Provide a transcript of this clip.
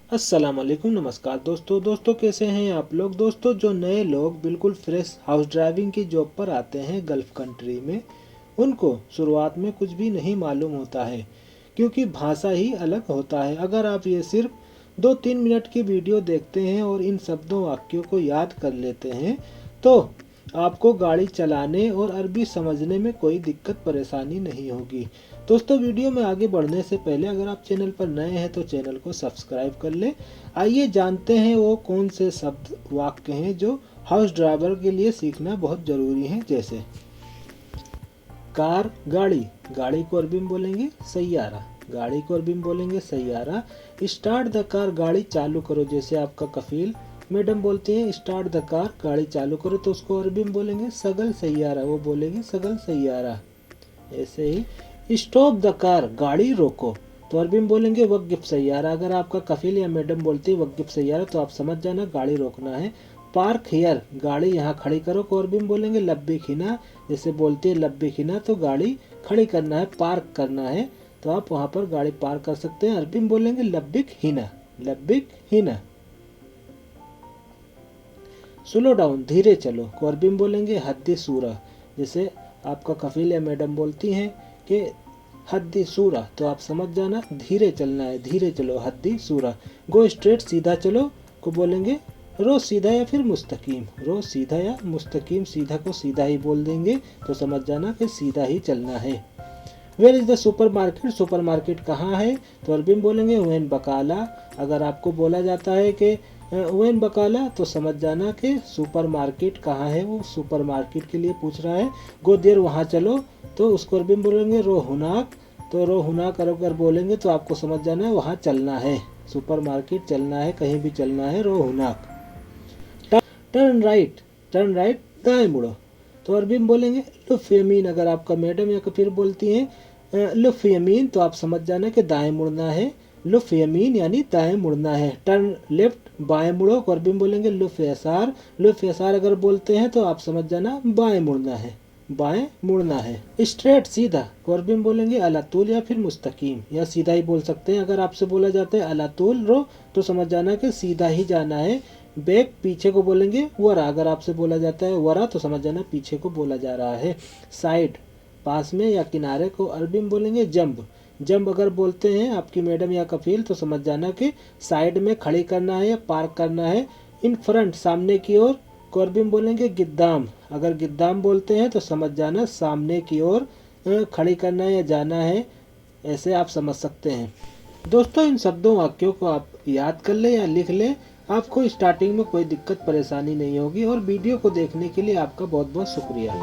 अस्सलाम वालेकुम, नमस्कार दोस्तों कैसे हैं आप लोग। दोस्तों, जो नए लोग बिल्कुल फ्रेश हाउस ड्राइविंग की जॉब पर आते हैं गल्फ़ कंट्री में, उनको शुरुआत में कुछ भी नहीं मालूम होता है, क्योंकि भाषा ही अलग होता है। अगर आप ये सिर्फ 2-3 मिनट की वीडियो देखते हैं और इन शब्दों वाक्यों को याद कर लेते हैं, तो आपको गाड़ी चलाने और अरबी समझने में कोई दिक्कत परेशानी नहीं होगी। दोस्तों, वीडियो में आगे बढ़ने से पहले अगर आप चैनल पर नए हैं तो चैनल को सब्सक्राइब कर लें। आइए जानते हैं वो कौन से शब्द वाक्य हैं जो हाउस ड्राइवर के लिए सीखना बहुत ज़रूरी है। जैसे कार, गाड़ी। गाड़ी को अरबी में बोलेंगे सैयारा। गाड़ी को अरबी में बोलेंगे सैयारा। स्टार्ट द कार, गाड़ी चालू करो। जैसे आपका कफील मैडम बोलती हैं स्टार्ट द कार, गाड़ी चालू करो, तो उसको अरबी में बोलेंगे सगल सैयारा। वो बोलेंगे सगल सैयारा। ऐसे ही स्टॉप द कार, गाड़ी रोको, तो अरबी में बोलेंगे वक्फ सैयारा। अगर आपका कफील या मैडम बोलती है वक्फ सैयारा, तो आप समझ जाना गाड़ी रोकना है। पार्क हियर, गाड़ी यहाँ खड़ी करो, को अरबी में बोलेंगे लब्बी खिना। जैसे बोलती है लब्बी खिना, तो गाड़ी खड़ी करना है, पार्क करना है, तो आप वहाँ पर गाड़ी पार्क कर सकते हैं। अरबी में बोलेंगे लब्बिक हिना, लब्बिक हिना। स्लो डाउन, धीरे चलो, को अरबी में बोलेंगे हद्दी सूरा। जैसे आपका कफील या मैडम बोलती हैं कि हद्दी सूरा, तो आप समझ जाना धीरे चलना है, धीरे चलो, हद्दी सूरा। गो स्ट्रेट, सीधा चलो, को बोलेंगे रो सीधा या फिर मुस्तकीम। रो सीधा या मुस्तकीम, सीधा को सीधा ही बोल देंगे, तो समझ जाना कि सीधा ही चलना है। Where is the supermarket, supermarket कहाँ है, तो अरबी में बोलेंगे वैन बकाला। अगर आपको बोला जाता है कि वैन बकाला, तो समझ जाना कि सुपर मार्केट कहाँ है, वो सुपर मार्केट के लिए पूछ रहा है। गो देर, वहाँ चलो, तो उसको अरबी में बोलेंगे रो हुनाक। तो रो हुनाक अगर बोलेंगे तो आपको समझ जाना है वहाँ चलना है, सुपर मार्केट चलना है, कहीं भी चलना है, रो हुनाक। टर्न राइट, टर्न राइट, दाएं मुड़ो, तो अरबी में बोलेंगे लुफ यमीन। अगर आपका मैडम या फिर बोलती हैं लुफ यमीन, तो आप समझ जाना कि दाएं मुड़ना है, लुफ यमीन यानी दाएं मुड़ना है। टर्न लेफ्ट, बाएं मुड़ो, को अरबी में बोलेंगे लुफ यसार। लुफ यसार अगर बोलते हैं तो आप समझ जाना बाएं मुड़ना है, बाएं मुड़ना है। स्ट्रेट, सीधा, को अरबी में बोलेंगे अलातुल या फिर मुस्तकीम, या सीधा ही बोल सकते हैं। अगर आपसे बोला जाता है अलातुल रो, तो समझ जाना कि सीधा ही जाना है। बैक, पीछे को बोलेंगे वरा। अगर आपसे बोला जाता है वरा, तो समझ जाना पीछे को बोला जा रहा है। साइड, पास में या किनारे, को अरबी में बोलेंगे जंब। जंब अगर बोलते हैं आपकी मैडम या कफील, तो समझ जाना कि साइड में खड़ी करना है या पार्क करना है। इन फ्रंट, सामने की ओर, को अरबी में बोलेंगे गिद्दाम। अगर गिद्दाम बोलते हैं तो समझ जाना सामने की ओर खड़ी करना है या जाना है, ऐसे आप समझ सकते हैं। दोस्तों, इन शब्दों वाक्यों को आप याद कर ले या लिख ले, आपको स्टार्टिंग में कोई दिक्कत परेशानी नहीं होगी। और वीडियो को देखने के लिए आपका बहुत बहुत शुक्रिया।